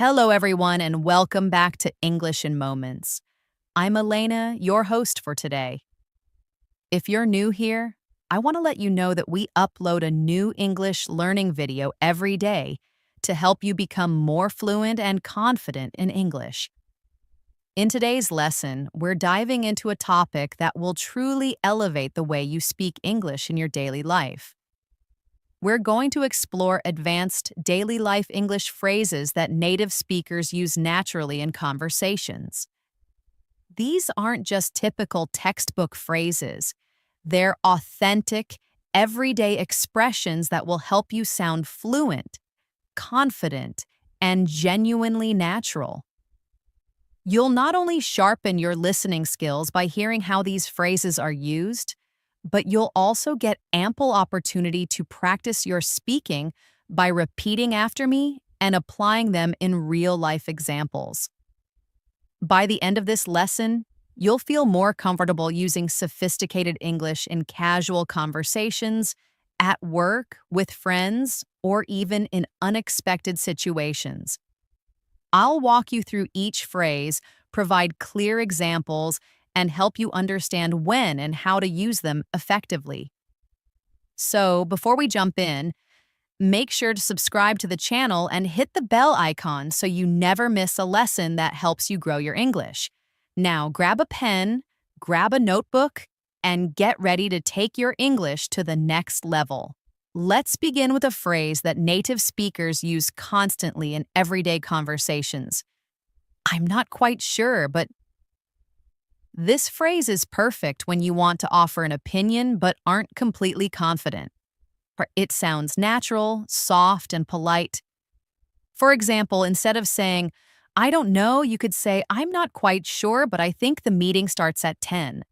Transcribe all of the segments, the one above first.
Hello, everyone, and welcome back to English in Moments. I'm Elena, your host for today. If you're new here, I want to let you know that we upload a new English learning video every day to help you become more fluent and confident in English. In today's lesson, we're diving into a topic that will truly elevate the way you speak English in your daily life. We're going to explore advanced daily life English phrases that native speakers use naturally in conversations. These aren't just typical textbook phrases. They're authentic, everyday expressions that will help you sound fluent, confident, and genuinely natural. You'll not only sharpen your listening skills by hearing how these phrases are used, but you'll also get ample opportunity to practice your speaking by repeating after me and applying them in real-life examples. By the end of this lesson, you'll feel more comfortable using sophisticated English in casual conversations, at work, with friends, or even in unexpected situations. I'll walk you through each phrase, provide clear examples, and help you understand when and how to use them effectively. So, before we jump in, make sure to subscribe to the channel and hit the bell icon so you never miss a lesson that helps you grow your English. Now, grab a pen, grab a notebook, and get ready to take your English to the next level. Let's begin with a phrase that native speakers use constantly in everyday conversations. I'm not quite sure, but this phrase is perfect when you want to offer an opinion but aren't completely confident. It sounds natural, soft, and polite. For example, instead of saying, I don't know, you could say, I'm not quite sure, but I think the meeting starts at 10.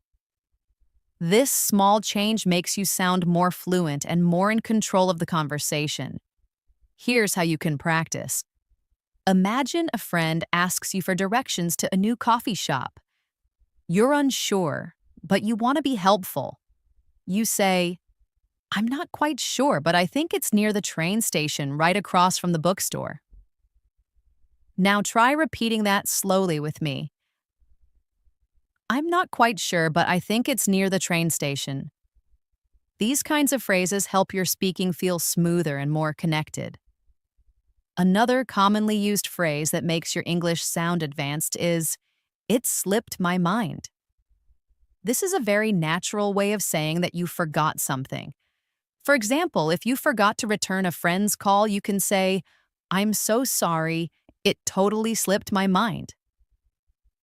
This small change makes you sound more fluent and more in control of the conversation. Here's how you can practice. Imagine a friend asks you for directions to a new coffee shop. You're unsure, but you want to be helpful. You say, I'm not quite sure, but I think it's near the train station right across from the bookstore. Now try repeating that slowly with me. I'm not quite sure, but I think it's near the train station. These kinds of phrases help your speaking feel smoother and more connected. Another commonly used phrase that makes your English sound advanced is, it slipped my mind. This is a very natural way of saying that you forgot something. For example, if you forgot to return a friend's call, you can say, I'm so sorry, it totally slipped my mind.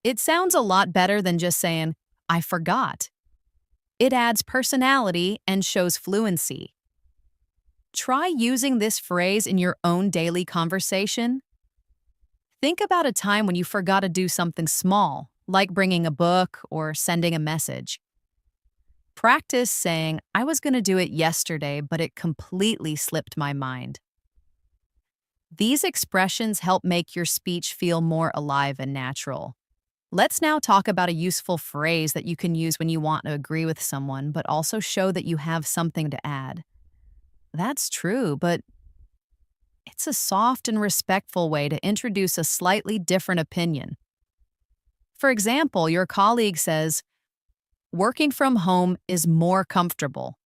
It sounds a lot better than just saying, I forgot. It adds personality and shows fluency. Try using this phrase in your own daily conversation. Think about a time when you forgot to do something small, like bringing a book or sending a message. Practice saying, I was going to do it yesterday, but it completely slipped my mind. These expressions help make your speech feel more alive and natural. Let's now talk about a useful phrase that you can use when you want to agree with someone, but also show that you have something to add. That's true, but it's a soft and respectful way to introduce a slightly different opinion. For example, your colleague says, working from home is more comfortable.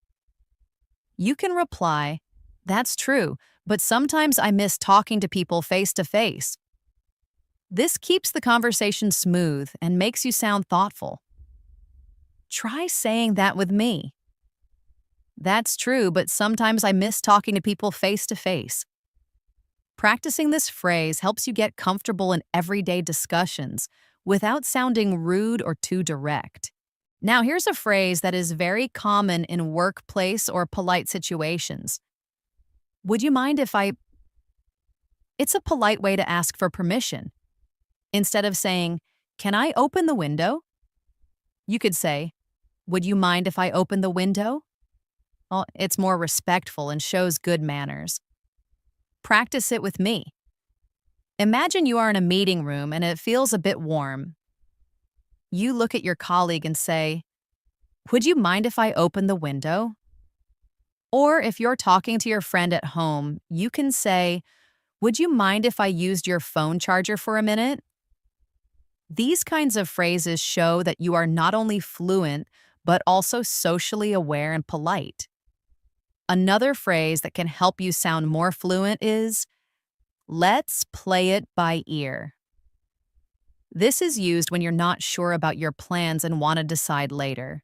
You can reply, that's true, but sometimes I miss talking to people face to face. This keeps the conversation smooth and makes you sound thoughtful. Try saying that with me. That's true, but sometimes I miss talking to people face to face. Practicing this phrase helps you get comfortable in everyday discussions without sounding rude or too direct. Now, here's a phrase that is very common in workplace or polite situations. Would you mind if I... It's a polite way to ask for permission. Instead of saying, can I open the window? You could say, would you mind if I open the window? Well, it's more respectful and shows good manners. Practice it with me. Imagine you are in a meeting room and it feels a bit warm. You look at your colleague and say, would you mind if I open the window? Or if you're talking to your friend at home, you can say, Would you mind if I used your phone charger for a minute? These kinds of phrases show that you are not only fluent, but also socially aware and polite. Another phrase that can help you sound more fluent is, let's play it by ear. This is used when you're not sure about your plans and want to decide later.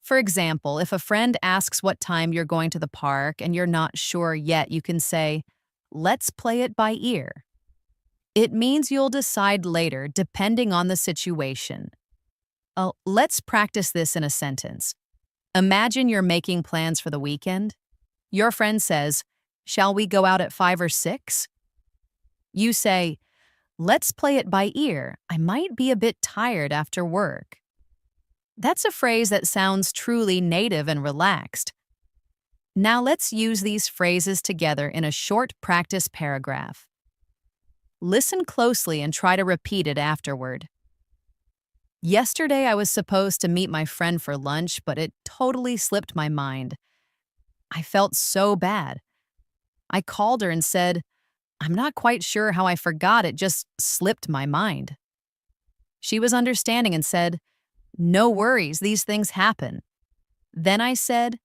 For example, if a friend asks what time you're going to the park and you're not sure yet, you can say, let's play it by ear. It means you'll decide later depending on the situation. Let's practice this in a sentence. Imagine you're making plans for the weekend. Your friend says, shall we go out at 5 or 6? You say, let's play it by ear. I might be a bit tired after work. That's a phrase that sounds truly native and relaxed. Now let's use these phrases together in a short practice paragraph. Listen closely and try to repeat it afterward. Yesterday I was supposed to meet my friend for lunch, but it totally slipped my mind. I felt so bad. I called her and said, I'm not quite sure how I forgot, it just slipped my mind. She was understanding and said, no worries, these things happen. Then I said,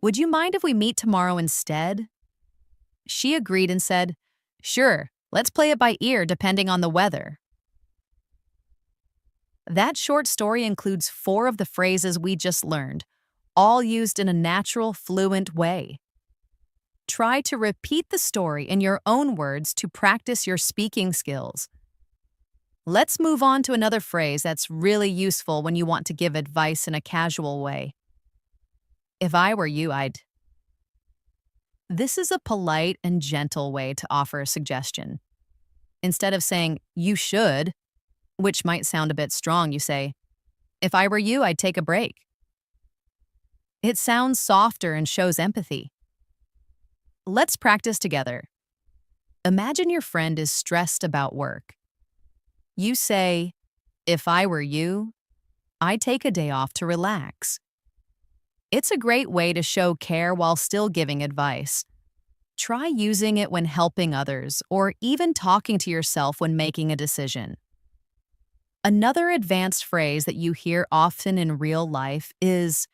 would you mind if we meet tomorrow instead? She agreed and said, sure, let's play it by ear depending on the weather. That short story includes 4 of the phrases we just learned, all used in a natural, fluent way. Try to repeat the story in your own words to practice your speaking skills. Let's move on to another phrase that's really useful when you want to give advice in a casual way. If I were you, I'd. This is a polite and gentle way to offer a suggestion. Instead of saying, you should, which might sound a bit strong, you say, if I were you, I'd take a break. It sounds softer and shows empathy. Let's practice together. Imagine your friend is stressed about work. You say, if I were you, I'd take a day off to relax. It's a great way to show care while still giving advice. Try using it when helping others or even talking to yourself when making a decision. Another advanced phrase that you hear often in real life is,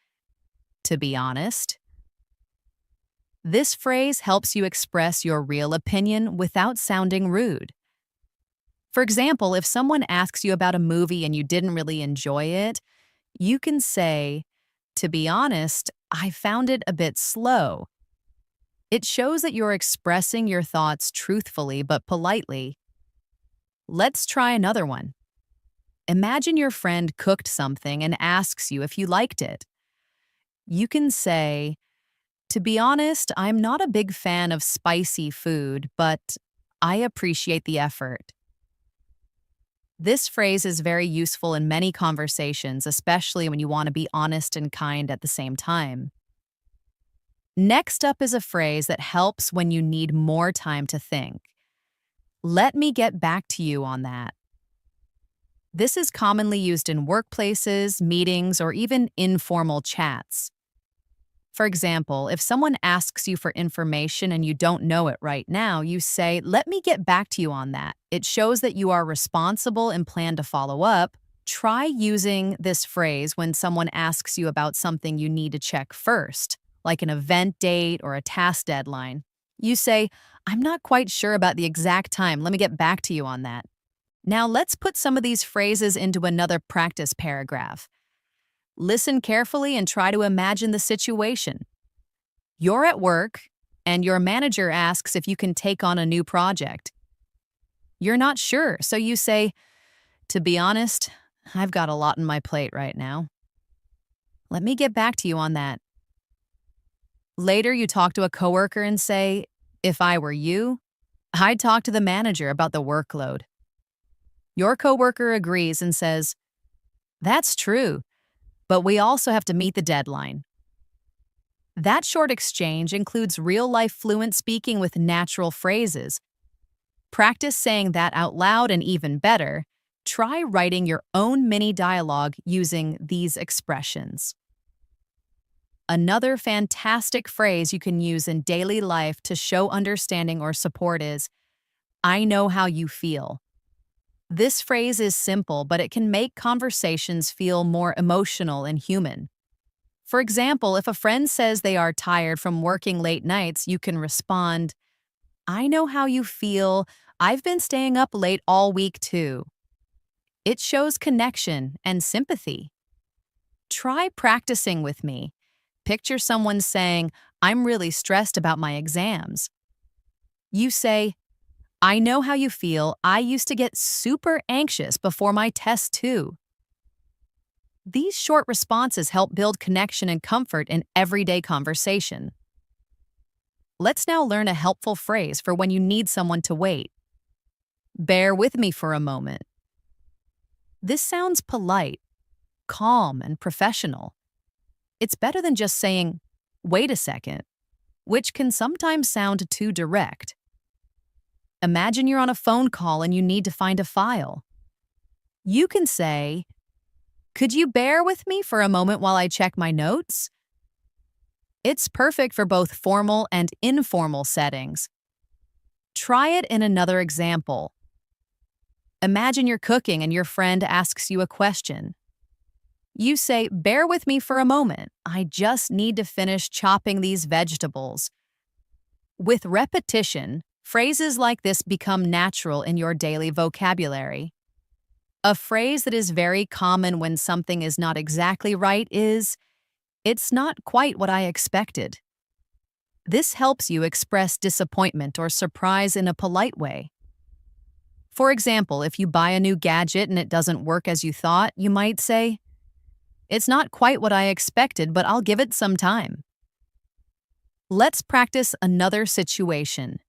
to be honest. This phrase helps you express your real opinion without sounding rude. For example, if someone asks you about a movie and you didn't really enjoy it, you can say, to be honest, I found it a bit slow. It shows that you're expressing your thoughts truthfully but politely. Let's try another one. Imagine your friend cooked something and asks you if you liked it. You can say, to be honest, I'm not a big fan of spicy food, but I appreciate the effort. This phrase is very useful in many conversations, especially when you want to be honest and kind at the same time. Next up is a phrase that helps when you need more time to think. Let me get back to you on that. This is commonly used in workplaces, meetings, or even informal chats. For example, if someone asks you for information and you don't know it right now, you say, let me get back to you on that. It shows that you are responsible and plan to follow up. Try using this phrase when someone asks you about something you need to check first, like an event date or a task deadline. You say, I'm not quite sure about the exact time. Let me get back to you on that. Now let's put some of these phrases into another practice paragraph. Listen carefully and try to imagine the situation. You're at work, and your manager asks if you can take on a new project. You're not sure, so you say, to be honest, I've got a lot on my plate right now. Let me get back to you on that. Later, you talk to a coworker and say, if I were you, I'd talk to the manager about the workload. Your coworker agrees and says, that's true, but we also have to meet the deadline. That short exchange includes real-life fluent speaking with natural phrases. Practice saying that out loud, and even better, try writing your own mini dialogue using these expressions. Another fantastic phrase you can use in daily life to show understanding or support is, I know how you feel. This phrase is simple, but it can make conversations feel more emotional and human. For example, if a friend says they are tired from working late nights, you can respond, I know how you feel. I've been staying up late all week too. It shows connection and sympathy. Try practicing with me. Picture someone saying, I'm really stressed about my exams. You say, I know how you feel. I used to get super anxious before my test too. These short responses help build connection and comfort in everyday conversation. Let's now learn a helpful phrase for when you need someone to wait. Bear with me for a moment. This sounds polite, calm, and professional. It's better than just saying, wait a second, which can sometimes sound too direct. Imagine you're on a phone call and you need to find a file. You can say, could you bear with me for a moment while I check my notes? It's perfect for both formal and informal settings. Try it in another example. Imagine you're cooking and your friend asks you a question. You say, bear with me for a moment. I just need to finish chopping these vegetables. With repetition, phrases like this become natural in your daily vocabulary. A phrase that is very common when something is not exactly right is, it's not quite what I expected. This helps you express disappointment or surprise in a polite way. For example, if you buy a new gadget and it doesn't work as you thought, you might say, it's not quite what I expected, but I'll give it some time. Let's practice another situation.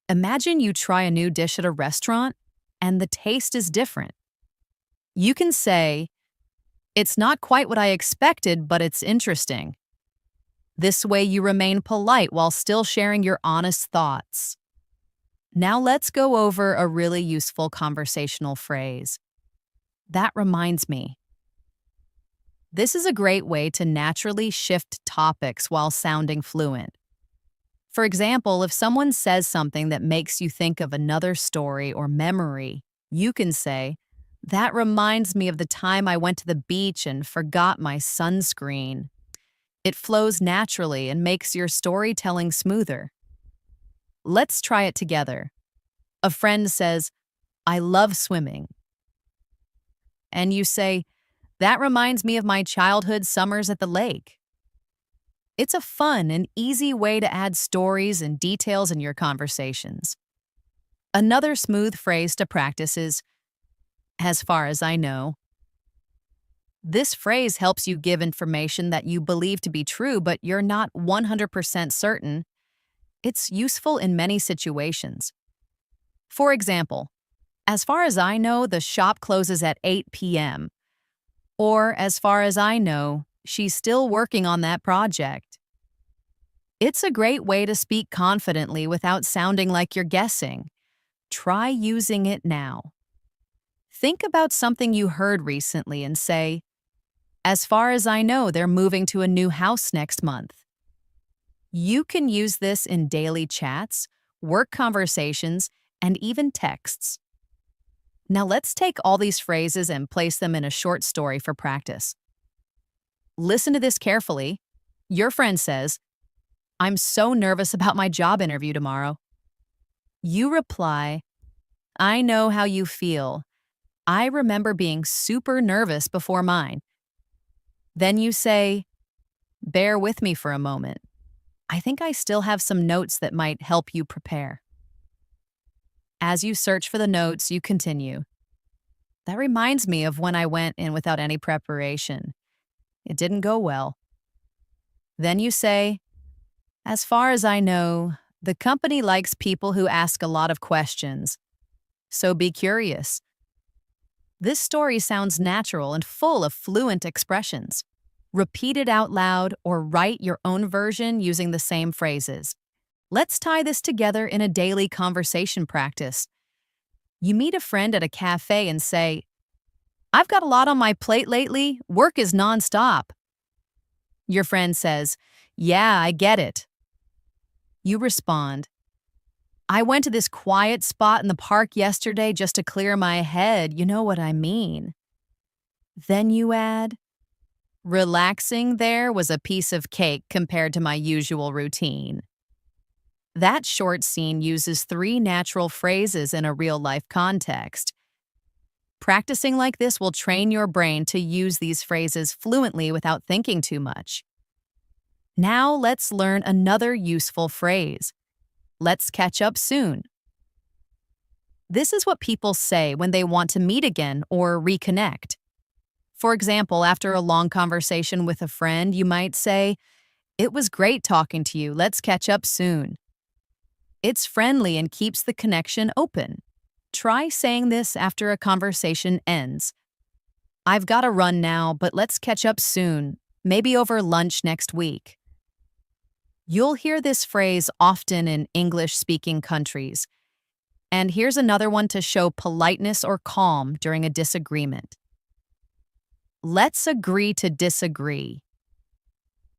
Imagine you try a new dish at a restaurant and the taste is different. You can say, it's not quite what I expected, but it's interesting. This way you remain polite while still sharing your honest thoughts. Now let's go over a really useful conversational phrase. That reminds me. This is a great way to naturally shift topics while sounding fluent. For example, if someone says something that makes you think of another story or memory, you can say, that reminds me of the time I went to the beach and forgot my sunscreen. It flows naturally and makes your storytelling smoother. Let's try it together. A friend says, I love swimming. And you say, that reminds me of my childhood summers at the lake. It's a fun and easy way to add stories and details in your conversations. Another smooth phrase to practice is, as far as I know. This phrase helps you give information that you believe to be true, but you're not 100% certain. It's useful in many situations. For example, as far as I know, the shop closes at 8 p.m. Or, as far as I know, she's still working on that project. It's a great way to speak confidently without sounding like you're guessing. Try using it now. Think about something you heard recently and say, as far as I know, they're moving to a new house next month. You can use this in daily chats, work conversations, and even texts. Now let's take all these phrases and place them in a short story for practice. Listen to this carefully. Your friend says, I'm so nervous about my job interview tomorrow. You reply, I know how you feel. I remember being super nervous before mine. Then you say, bear with me for a moment. I think I still have some notes that might help you prepare. As you search for the notes, you continue. That reminds me of when I went in without any preparation. It didn't go well. Then you say, as far as I know, the company likes people who ask a lot of questions. So be curious. This story sounds natural and full of fluent expressions. Repeat it out loud or write your own version using the same phrases. Let's tie this together in a daily conversation practice. You meet a friend at a cafe and say, I've got a lot on my plate lately. Work is nonstop. Your friend says, yeah, I get it. You respond, I went to this quiet spot in the park yesterday just to clear my head. You know what I mean. Then you add, relaxing there was a piece of cake compared to my usual routine. That short scene uses three natural phrases in a real life context. Practicing like this will train your brain to use these phrases fluently without thinking too much. Now let's learn another useful phrase. Let's catch up soon. This is what people say when they want to meet again or reconnect. For example, after a long conversation with a friend, you might say, "It was great talking to you. Let's catch up soon." It's friendly and keeps the connection open. Try saying this after a conversation ends. "I've got to run now, but let's catch up soon, maybe over lunch next week." You'll hear this phrase often in English-speaking countries. And here's another one to show politeness or calm during a disagreement. Let's agree to disagree.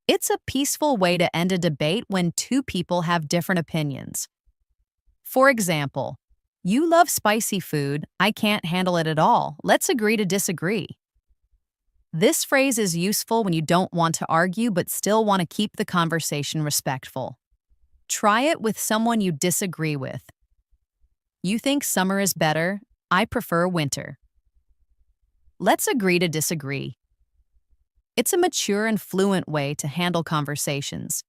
It's a peaceful way to end a debate when two people have different opinions. For example, you love spicy food, I can't handle it at all. Let's agree to disagree. This phrase is useful when you don't want to argue but still want to keep the conversation respectful. Try it with someone you disagree with. You think summer is better, I prefer winter. Let's agree to disagree. It's a mature and fluent way to handle conversations.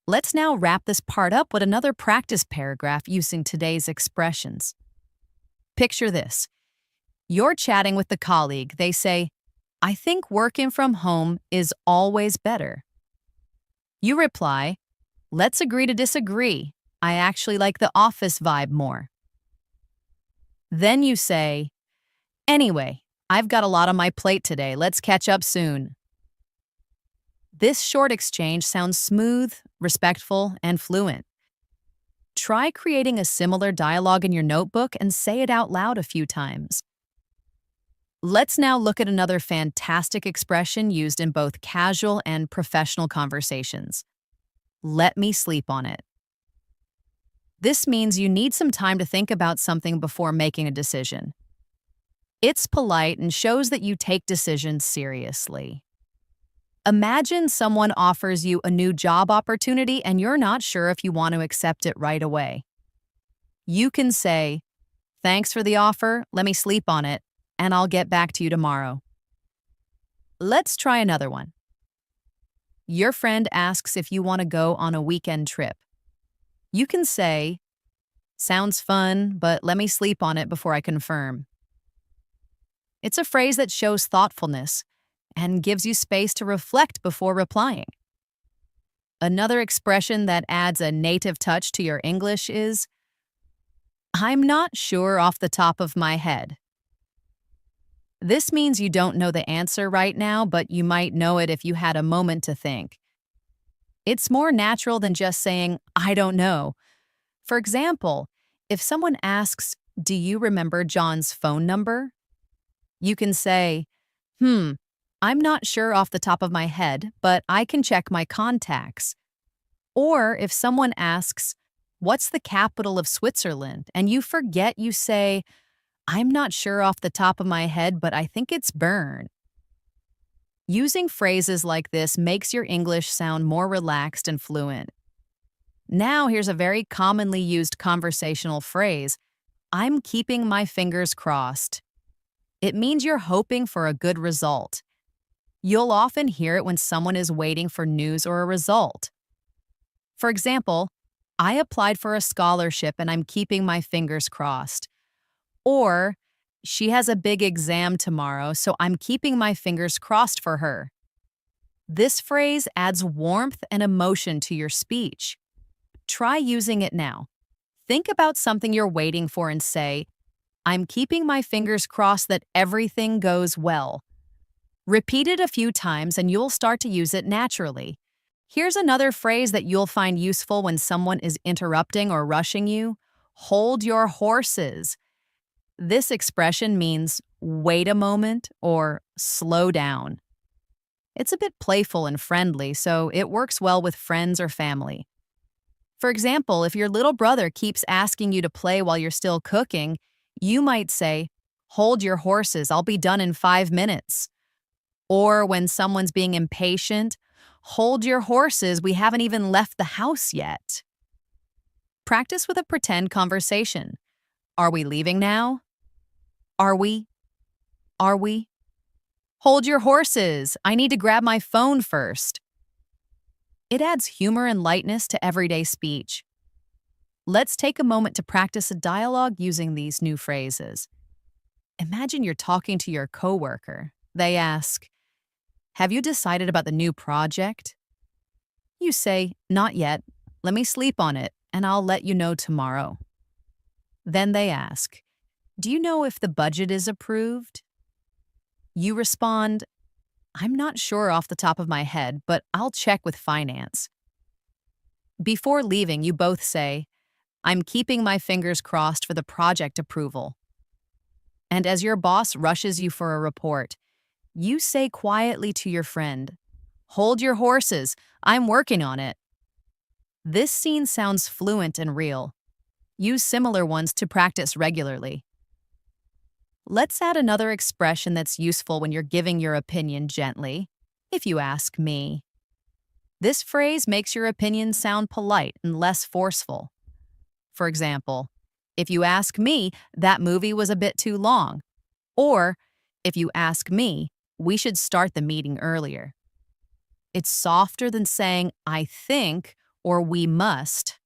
Let's now wrap this part up with another practice paragraph using today's expressions. Picture this. You're chatting with a colleague. They say, "I think working from home is always better." You reply, "Let's agree to disagree. I actually like the office vibe more." Then you say, "Anyway, I've got a lot on my plate today. Let's catch up soon." This short exchange sounds smooth, respectful, and fluent. Try creating a similar dialogue in your notebook and say it out loud a few times. Let's now look at another fantastic expression used in both casual and professional conversations. Let me sleep on it. This means you need some time to think about something before making a decision. It's polite and shows that you take decisions seriously. Imagine someone offers you a new job opportunity and you're not sure if you want to accept it right away. You can say, "Thanks for the offer, let me sleep on it, and I'll get back to you tomorrow." Let's try another one. Your friend asks if you want to go on a weekend trip. You can say, "Sounds fun, but let me sleep on it before I confirm." It's a phrase that shows thoughtfulness and gives you space to reflect before replying. Another expression that adds a native touch to your English is, "I'm not sure off the top of my head." This means you don't know the answer right now, but you might know it if you had a moment to think. It's more natural than just saying, "I don't know." For example, if someone asks, "Do you remember John's phone number?" You can say, "I'm not sure off the top of my head, but I can check my contacts." Or if someone asks, "What's the capital of Switzerland?" and you forget, you say, "I'm not sure off the top of my head, but I think it's Bern." Using phrases like this makes your English sound more relaxed and fluent. Now here's a very commonly used conversational phrase, "I'm keeping my fingers crossed." It means you're hoping for a good result. You'll often hear it when someone is waiting for news or a result. For example, "I applied for a scholarship and I'm keeping my fingers crossed." Or, "She has a big exam tomorrow, so I'm keeping my fingers crossed for her." This phrase adds warmth and emotion to your speech. Try using it now. Think about something you're waiting for and say, "I'm keeping my fingers crossed that everything goes well." Repeat it a few times and you'll start to use it naturally. Here's another phrase that you'll find useful when someone is interrupting or rushing you. Hold your horses. This expression means wait a moment or slow down. It's a bit playful and friendly, so it works well with friends or family. For example, if your little brother keeps asking you to play while you're still cooking, you might say, "Hold your horses, I'll be done in 5 minutes." Or when someone's being impatient, "Hold your horses, we haven't even left the house yet." Practice with a pretend conversation. Are we leaving now? Are we? Are we? Hold your horses, I need to grab my phone first. It adds humor and lightness to everyday speech. Let's take a moment to practice a dialogue using these new phrases. Imagine you're talking to your coworker. They ask, "Have you decided about the new project?" You say, "Not yet. Let me sleep on it, and I'll let you know tomorrow." Then they ask, "Do you know if the budget is approved?" You respond, "I'm not sure off the top of my head, but I'll check with finance." Before leaving, you both say, "I'm keeping my fingers crossed for the project approval." And as your boss rushes you for a report, you say quietly to your friend, "Hold your horses, I'm working on it." This scene sounds fluent and real. Use similar ones to practice regularly. Let's add another expression that's useful when you're giving your opinion gently. If you ask me. This phrase makes your opinion sound polite and less forceful. For example, if you ask me, that movie was a bit too long. Or, if you ask me, we should start the meeting earlier. It's softer than saying, "I think," or "we must."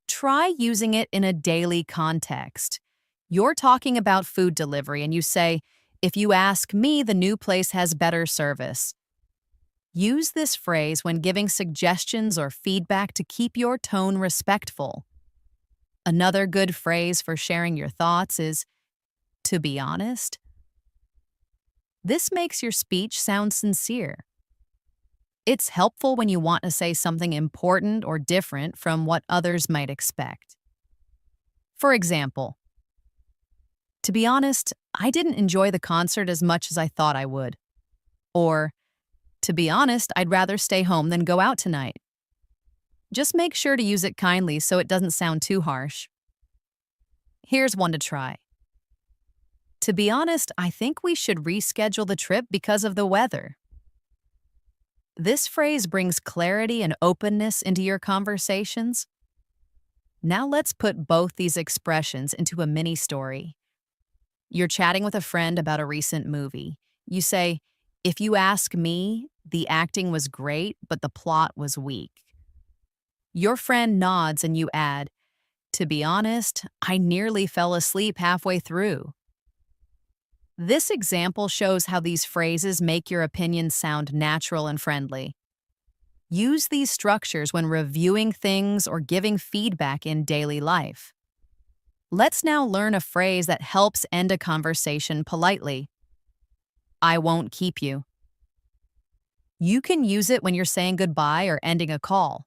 Try using it in a daily context. You're talking about food delivery and you say, "If you ask me, the new place has better service." Use this phrase when giving suggestions or feedback to keep your tone respectful. Another good phrase for sharing your thoughts is, "To be honest." This makes your speech sound sincere. It's helpful when you want to say something important or different from what others might expect. For example, "To be honest, I didn't enjoy the concert as much as I thought I would." Or, "To be honest, I'd rather stay home than go out tonight." Just make sure to use it kindly so it doesn't sound too harsh. Here's one to try. "To be honest, I think we should reschedule the trip because of the weather." This phrase brings clarity and openness into your conversations. Now let's put both these expressions into a mini story. You're chatting with a friend about a recent movie. You say, "If you ask me, the acting was great, but the plot was weak." Your friend nods and you add, "To be honest, I nearly fell asleep halfway through." This example shows how these phrases make your opinion sound natural and friendly. Use these structures when reviewing things or giving feedback in daily life. Let's now learn a phrase that helps end a conversation politely. I won't keep you. You can use it when you're saying goodbye or ending a call.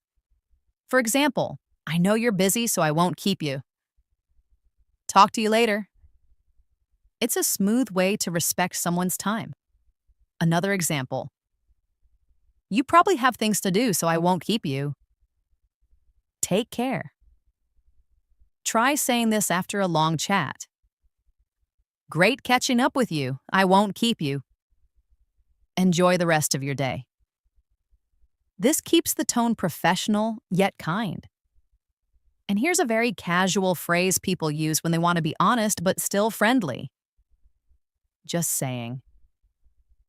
For example, "I know you're busy, so I won't keep you." Talk to you later. It's a smooth way to respect someone's time. Another example. You probably have things to do, so I won't keep you. Take care. Try saying this after a long chat. Great catching up with you. I won't keep you. Enjoy the rest of your day. This keeps the tone professional, yet kind. And here's a very casual phrase people use when they want to be honest but still friendly. Just saying.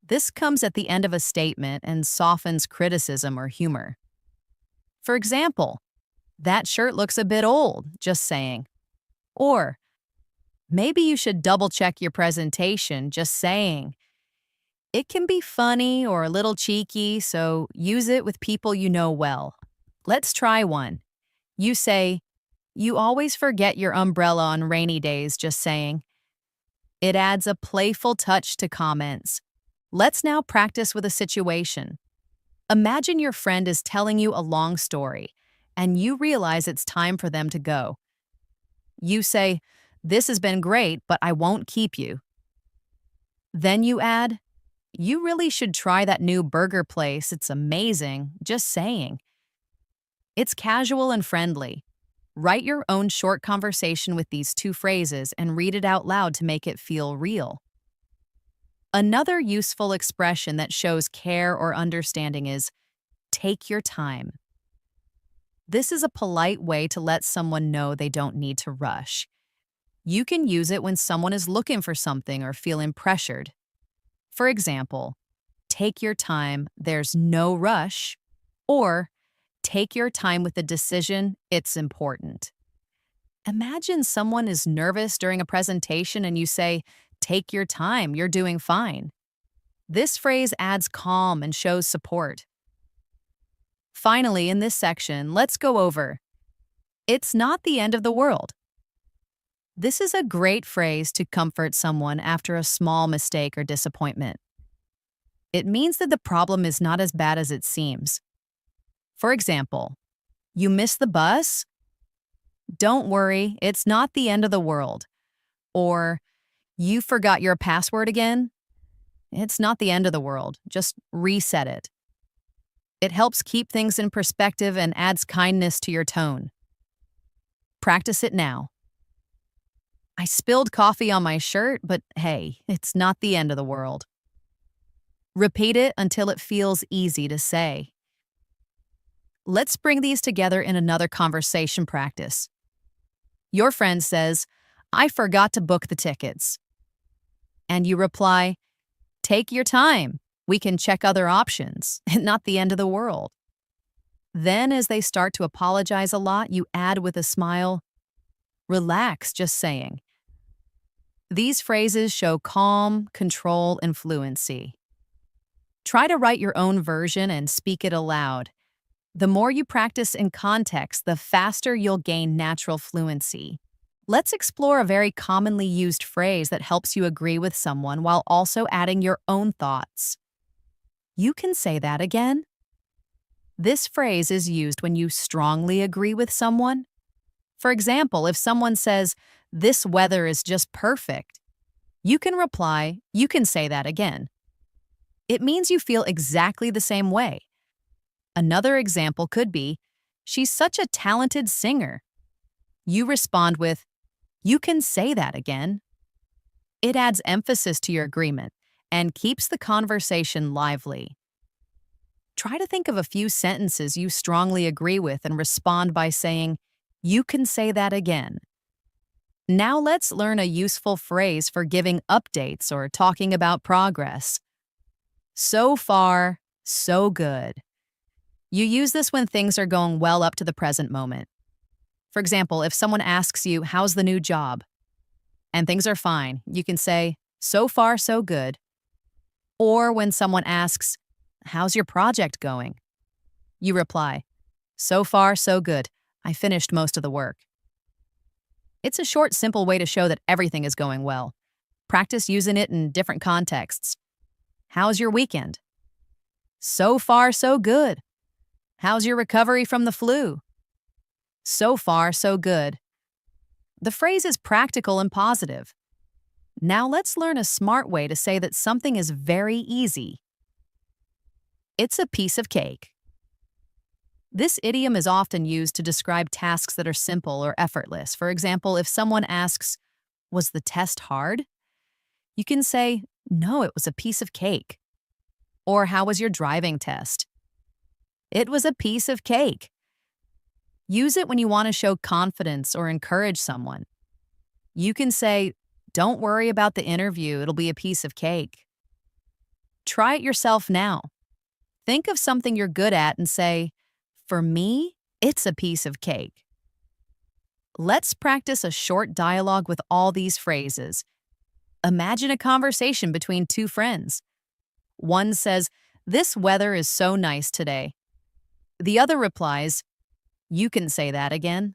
This comes at the end of a statement and softens criticism or humor. For example, "That shirt looks a bit old," just saying. Or, "Maybe you should double-check your presentation," just saying. It can be funny or a little cheeky, so use it with people you know well. Let's try one. You say, "You always forget your umbrella on rainy days," just saying. It adds a playful touch to comments. Let's now practice with a situation. Imagine your friend is telling you a long story, and you realize it's time for them to go. You say, "This has been great, but I won't keep you." Then you add, "You really should try that new burger place, it's amazing," just saying. It's casual and friendly. Write your own short conversation with these two phrases and read it out loud to make it feel real. Another useful expression that shows care or understanding is take your time. This is a polite way to let someone know they don't need to rush. You can use it when someone is looking for something or feeling pressured. For example, take your time, there's no rush, or take your time with the decision, it's important. Imagine someone is nervous during a presentation and you say, take your time, you're doing fine. This phrase adds calm and shows support. Finally, in this section, let's go over, it's not the end of the world. This is a great phrase to comfort someone after a small mistake or disappointment. It means that the problem is not as bad as it seems. For example, you missed the bus? Don't worry, it's not the end of the world. Or, you forgot your password again? It's not the end of the world, just reset it. It helps keep things in perspective and adds kindness to your tone. Practice it now. I spilled coffee on my shirt, but hey, it's not the end of the world. Repeat it until it feels easy to say. Let's bring these together in another conversation practice. Your friend says, I forgot to book the tickets. And you reply, take your time. We can check other options. Not the end of the world. Then, as they start to apologize a lot, you add with a smile, relax, just saying. These phrases show calm, control, and fluency. Try to write your own version and speak it aloud. The more you practice in context, the faster you'll gain natural fluency. Let's explore a very commonly used phrase that helps you agree with someone while also adding your own thoughts. You can say that again. This phrase is used when you strongly agree with someone. For example, if someone says, this weather is just perfect, you can reply, you can say that again. It means you feel exactly the same way. Another example could be, she's such a talented singer. You respond with, you can say that again. It adds emphasis to your agreement and keeps the conversation lively. Try to think of a few sentences you strongly agree with and respond by saying, you can say that again. Now let's learn a useful phrase for giving updates or talking about progress. So far, so good. You use this when things are going well up to the present moment. For example, if someone asks you, how's the new job? And things are fine, you can say, so far, so good. Or when someone asks, how's your project going? You reply, so far, so good. I finished most of the work. It's a short, simple way to show that everything is going well. Practice using it in different contexts. How's your weekend? So far, so good. How's your recovery from the flu? So far, so good. The phrase is practical and positive. Now let's learn a smart way to say that something is very easy. It's a piece of cake. This idiom is often used to describe tasks that are simple or effortless. For example, if someone asks, was the test hard? You can say, no, it was a piece of cake. Or how was your driving test? It was a piece of cake. Use it when you want to show confidence or encourage someone. You can say, don't worry about the interview, it'll be a piece of cake. Try it yourself now. Think of something you're good at and say, for me, it's a piece of cake. Let's practice a short dialogue with all these phrases. Imagine a conversation between two friends. One says, this weather is so nice today. The other replies, you can say that again.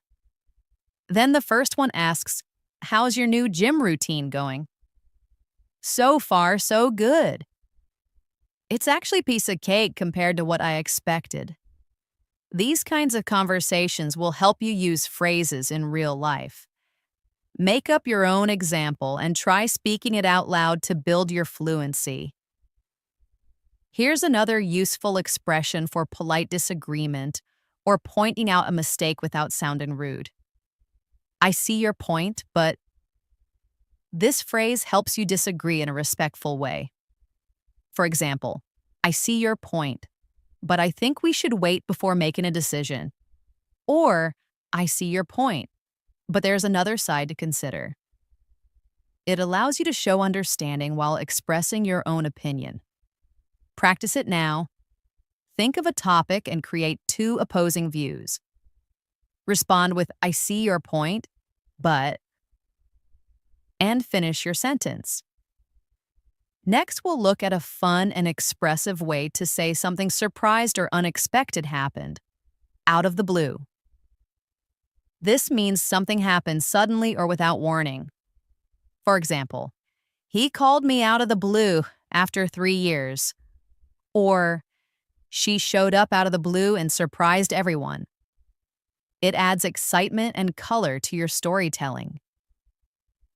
Then the first one asks, how's your new gym routine going? So far, so good. It's actually a piece of cake compared to what I expected. These kinds of conversations will help you use phrases in real life. Make up your own example and try speaking it out loud to build your fluency. Here's another useful expression for polite disagreement or pointing out a mistake without sounding rude. I see your point, but this phrase helps you disagree in a respectful way. For example, I see your point, but I think we should wait before making a decision. Or, I see your point, but there's another side to consider. It allows you to show understanding while expressing your own opinion. Practice it now. Think of a topic and create two opposing views. Respond with, I see your point, but, and finish your sentence. Next, we'll look at a fun and expressive way to say something surprised or unexpected happened, out of the blue. This means something happened suddenly or without warning. For example, he called me out of the blue after 3 years. Or, she showed up out of the blue and surprised everyone. It adds excitement and color to your storytelling.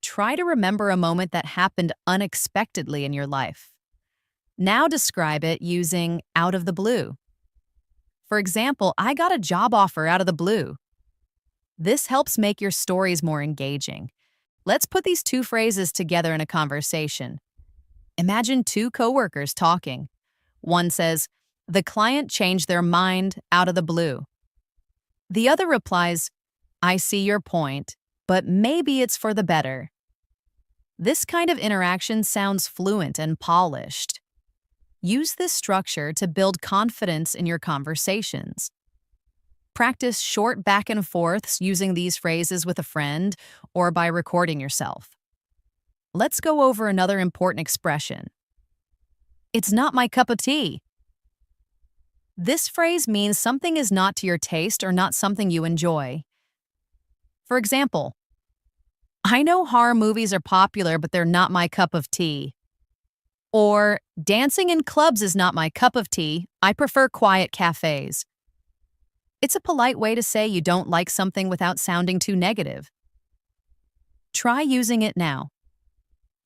Try to remember a moment that happened unexpectedly in your life. Now describe it using out of the blue. For example, I got a job offer out of the blue. This helps make your stories more engaging. Let's put these two phrases together in a conversation. Imagine two coworkers talking. One says, the client changed their mind out of the blue. The other replies, I see your point, but maybe it's for the better. This kind of interaction sounds fluent and polished. Use this structure to build confidence in your conversations. Practice short back and forths using these phrases with a friend or by recording yourself. Let's go over another important expression. It's not my cup of tea. This phrase means something is not to your taste or not something you enjoy. For example, I know horror movies are popular, but they're not my cup of tea. Or, dancing in clubs is not my cup of tea. I prefer quiet cafes. It's a polite way to say you don't like something without sounding too negative. Try using it now.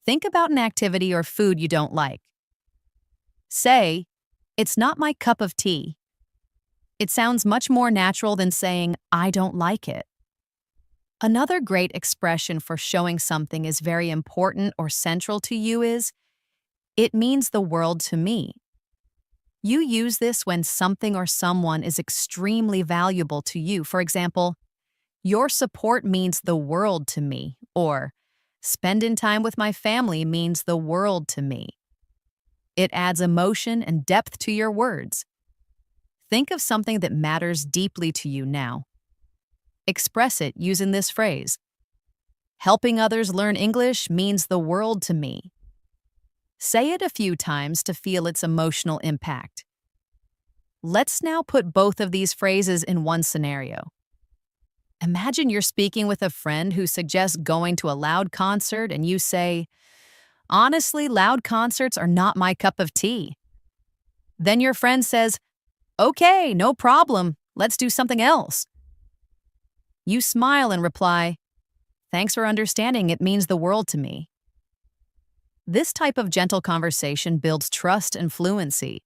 Think about an activity or food you don't like. Say, it's not my cup of tea. It sounds much more natural than saying, I don't like it. Another great expression for showing something is very important or central to you is, it means the world to me. You use this when something or someone is extremely valuable to you. For example, your support means the world to me, or spending time with my family means the world to me. It adds emotion and depth to your words. Think of something that matters deeply to you now. Express it using this phrase. Helping others learn English means the world to me. Say it a few times to feel its emotional impact. Let's now put both of these phrases in one scenario. Imagine you're speaking with a friend who suggests going to a loud concert and you say, honestly, loud concerts are not my cup of tea. Then your friend says, okay, no problem, let's do something else. You smile and reply, thanks for understanding, it means the world to me. This type of gentle conversation builds trust and fluency.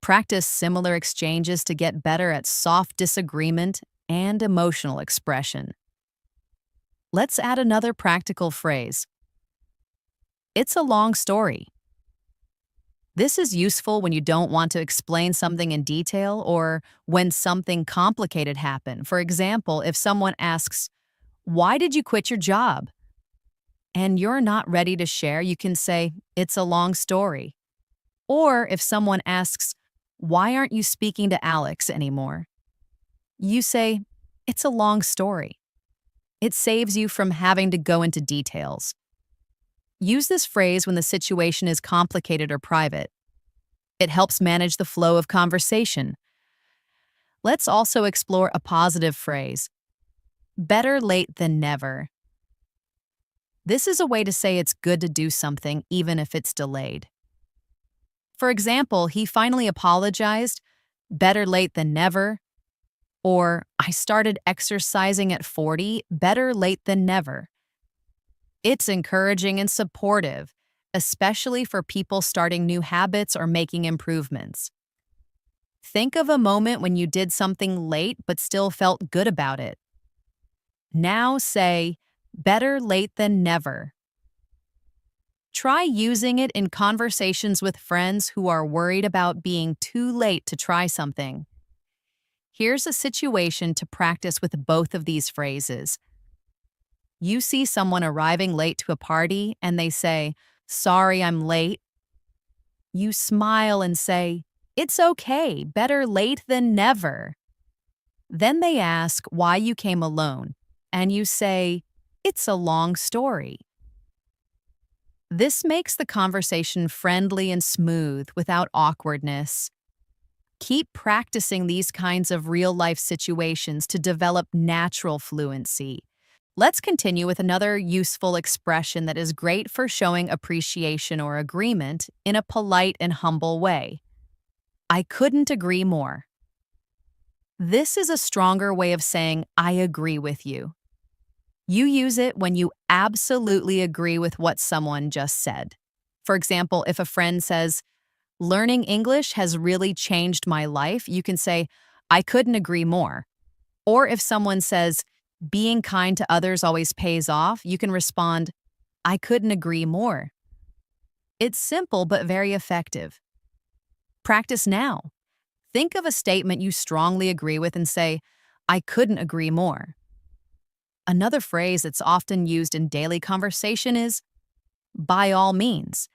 Practice similar exchanges to get better at soft disagreement and emotional expression. Let's add another practical phrase. It's a long story. This is useful when you don't want to explain something in detail or when something complicated happened. For example, if someone asks, why did you quit your job? And you're not ready to share, you can say, it's a long story. Or if someone asks, why aren't you speaking to Alex anymore? You say, it's a long story. It saves you from having to go into details. Use this phrase when the situation is complicated or private. It helps manage the flow of conversation. Let's also explore a positive phrase. Better late than never. This is a way to say it's good to do something even if it's delayed. For example, he finally apologized, better late than never. Or, I started exercising at 40, better late than never. It's encouraging and supportive, especially for people starting new habits or making improvements. Think of a moment when you did something late but still felt good about it. Now say, better late than never. Try using it in conversations with friends who are worried about being too late to try something. Here's a situation to practice with both of these phrases. You see someone arriving late to a party and they say, "Sorry, I'm late." You smile and say, "It's okay, better late than never." Then they ask why you came alone, and you say, "It's a long story." This makes the conversation friendly and smooth without awkwardness. Keep practicing these kinds of real-life situations to develop natural fluency. Let's continue with another useful expression that is great for showing appreciation or agreement in a polite and humble way. I couldn't agree more. This is a stronger way of saying, "I agree with you." You use it when you absolutely agree with what someone just said. For example, if a friend says, "Learning English has really changed my life," you can say, "I couldn't agree more." Or if someone says, "Being kind to others always pays off," you can respond, "I couldn't agree more." It's simple but very effective. Practice now. Think of a statement you strongly agree with and say, "I couldn't agree more." Another phrase that's often used in daily conversation is, "by all means."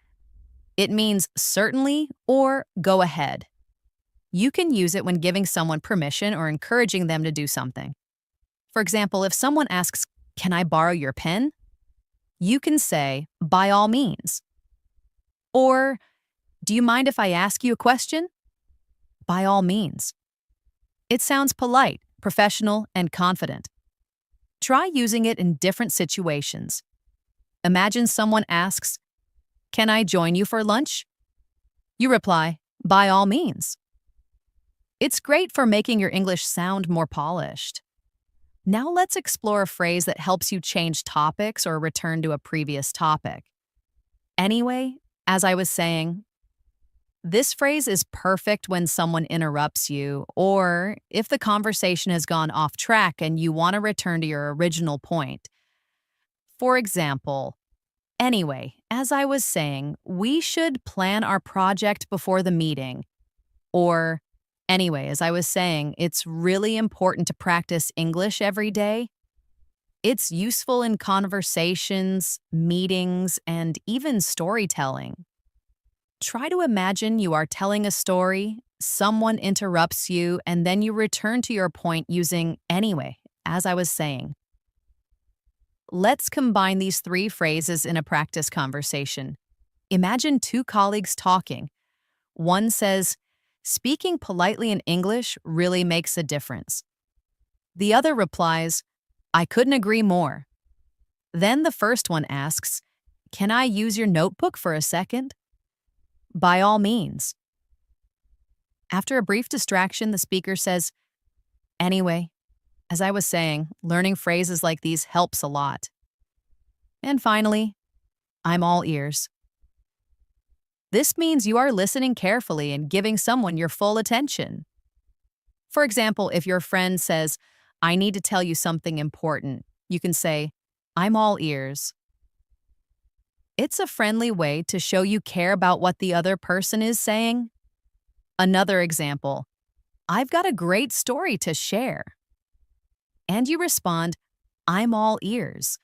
It means certainly or go ahead. You can use it when giving someone permission or encouraging them to do something. For example, if someone asks, "Can I borrow your pen?" you can say, "By all means." Or, "Do you mind if I ask you a question?" By all means. It sounds polite, professional, and confident. Try using it in different situations. Imagine someone asks, "Can I join you for lunch?" You reply, "By all means." It's great for making your English sound more polished. Now let's explore a phrase that helps you change topics or return to a previous topic. Anyway, as I was saying, this phrase is perfect when someone interrupts you or if the conversation has gone off track and you want to return to your original point. For example, "Anyway, as I was saying, we should plan our project before the meeting." Or, "Anyway, as I was saying, it's really important to practice English every day." It's useful in conversations, meetings, and even storytelling. Try to imagine you are telling a story, someone interrupts you, and then you return to your point using "anyway, as I was saying." Let's combine these three phrases in a practice conversation. Imagine two colleagues talking. One says, "Speaking politely in English really makes a difference." The other replies, "I couldn't agree more." Then the first one asks, "Can I use your notebook for a second?" By all means. After a brief distraction, the speaker says, "Anyway, as I was saying, learning phrases like these helps a lot." And finally, "I'm all ears." This means you are listening carefully and giving someone your full attention. For example, if your friend says, "I need to tell you something important," you can say, "I'm all ears." It's a friendly way to show you care about what the other person is saying. Another example, "I've got a great story to share." And you respond, "I'm all ears."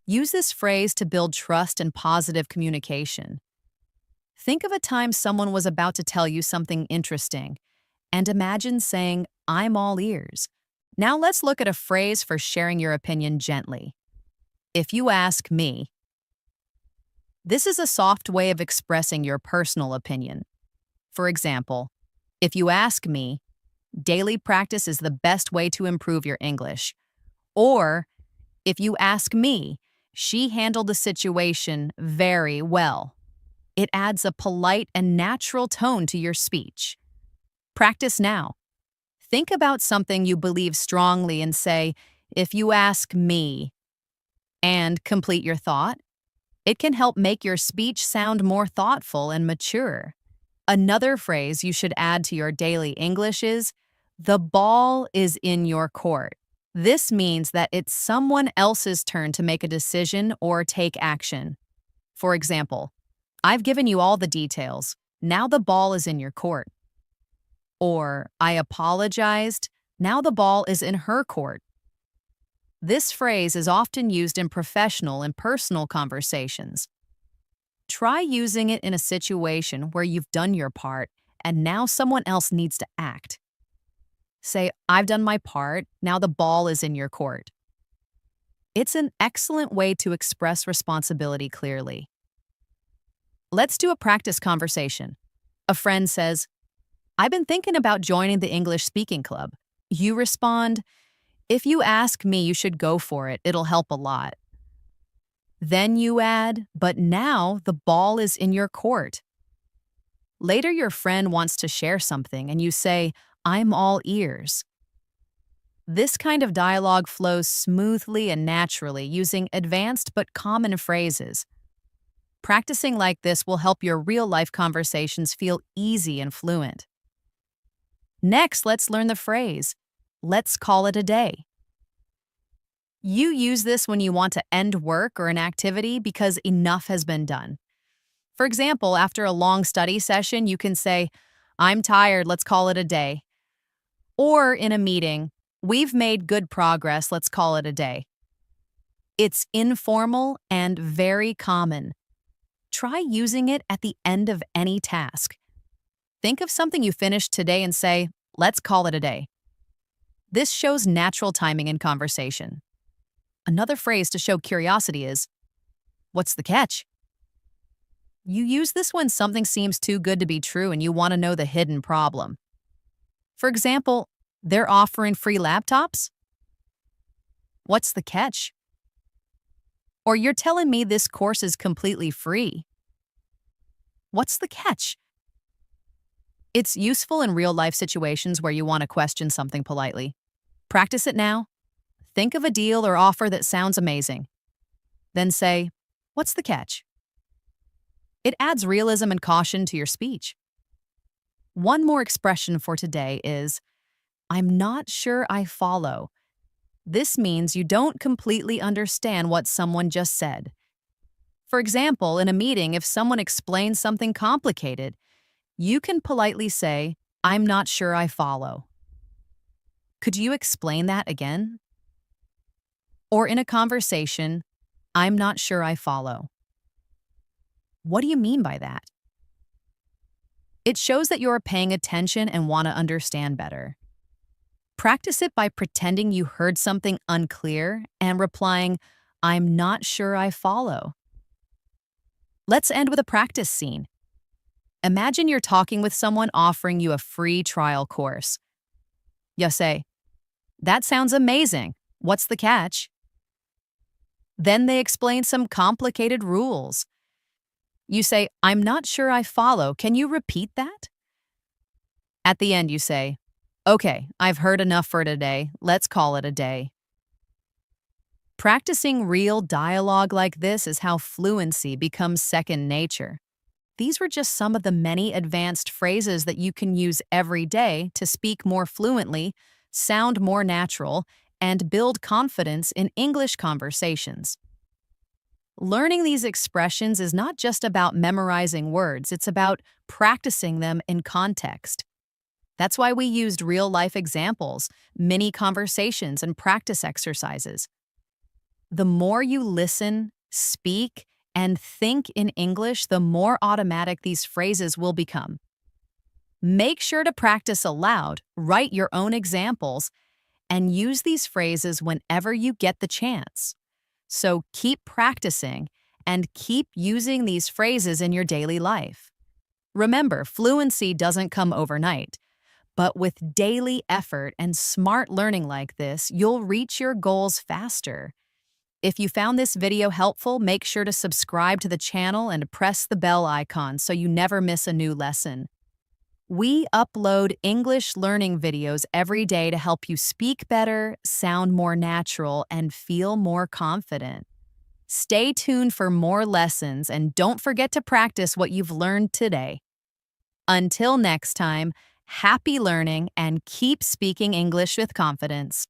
Use this phrase to build trust and positive communication. Think of a time someone was about to tell you something interesting, and imagine saying, "I'm all ears." Now let's look at a phrase for sharing your opinion gently. If you ask me, this is a soft way of expressing your personal opinion. For example, if you ask me, daily practice is the best way to improve your English. Or, if you ask me, she handled the situation very well. It adds a polite and natural tone to your speech. Practice now. Think about something you believe strongly and say, "If you ask me," and complete your thought. It can help make your speech sound more thoughtful and mature. Another phrase you should add to your daily English is, the ball is in your court. This means that it's someone else's turn to make a decision or take action. For example, I've given you all the details. Now the ball is in your court. Or, I apologized. Now the ball is in her court. This phrase is often used in professional and personal conversations. Try using it in a situation where you've done your part and now someone else needs to act. Say, I've done my part, now the ball is in your court. It's an excellent way to express responsibility clearly. Let's do a practice conversation. A friend says, I've been thinking about joining the English speaking club. You respond, if you ask me, you should go for it. It'll help a lot. Then you add, but now the ball is in your court. Later, your friend wants to share something and you say, I'm all ears. This kind of dialogue flows smoothly and naturally using advanced but common phrases. Practicing like this will help your real-life conversations feel easy and fluent. Next, let's learn the phrase, let's call it a day. You use this when you want to end work or an activity because enough has been done. For example, after a long study session, you can say, I'm tired, let's call it a day. Or in a meeting, we've made good progress, let's call it a day. It's informal and very common. Try using it at the end of any task. Think of something you finished today and say, let's call it a day. This shows natural timing in conversation. Another phrase to show curiosity is, what's the catch? You use this when something seems too good to be true and you want to know the hidden problem. For example, they're offering free laptops? What's the catch? Or you're telling me this course is completely free? What's the catch? It's useful in real-life situations where you want to question something politely. Practice it now. Think of a deal or offer that sounds amazing. Then say, what's the catch? It adds realism and caution to your speech. One more expression for today is, I'm not sure I follow. This means you don't completely understand what someone just said. For example, in a meeting, if someone explains something complicated, you can politely say, I'm not sure I follow. Could you explain that again? Or in a conversation, I'm not sure I follow. What do you mean by that? It shows that you're paying attention and want to understand better. Practice it by pretending you heard something unclear and replying, I'm not sure I follow. Let's end with a practice scene. Imagine you're talking with someone offering you a free trial course. You say, that sounds amazing. What's the catch? Then they explain some complicated rules. You say, I'm not sure I follow. Can you repeat that? At the end, you say, okay, I've heard enough for today. Let's call it a day. Practicing real dialogue like this is how fluency becomes second nature. These were just some of the many advanced phrases that you can use every day to speak more fluently, sound more natural, and build confidence in English conversations. Learning these expressions is not just about memorizing words, it's about practicing them in context. That's why we used real-life examples, mini conversations, and practice exercises. The more you listen, speak, and think in English, the more automatic these phrases will become. Make sure to practice aloud, write your own examples, and use these phrases whenever you get the chance. So keep practicing and keep using these phrases in your daily life. Remember, fluency doesn't come overnight, but with daily effort and smart learning like this, you'll reach your goals faster. If you found this video helpful, make sure to subscribe to the channel and press the bell icon so you never miss a new lesson. We upload English learning videos every day to help you speak better, sound more natural, and feel more confident. Stay tuned for more lessons and don't forget to practice what you've learned today. Until next time, happy learning and keep speaking English with confidence.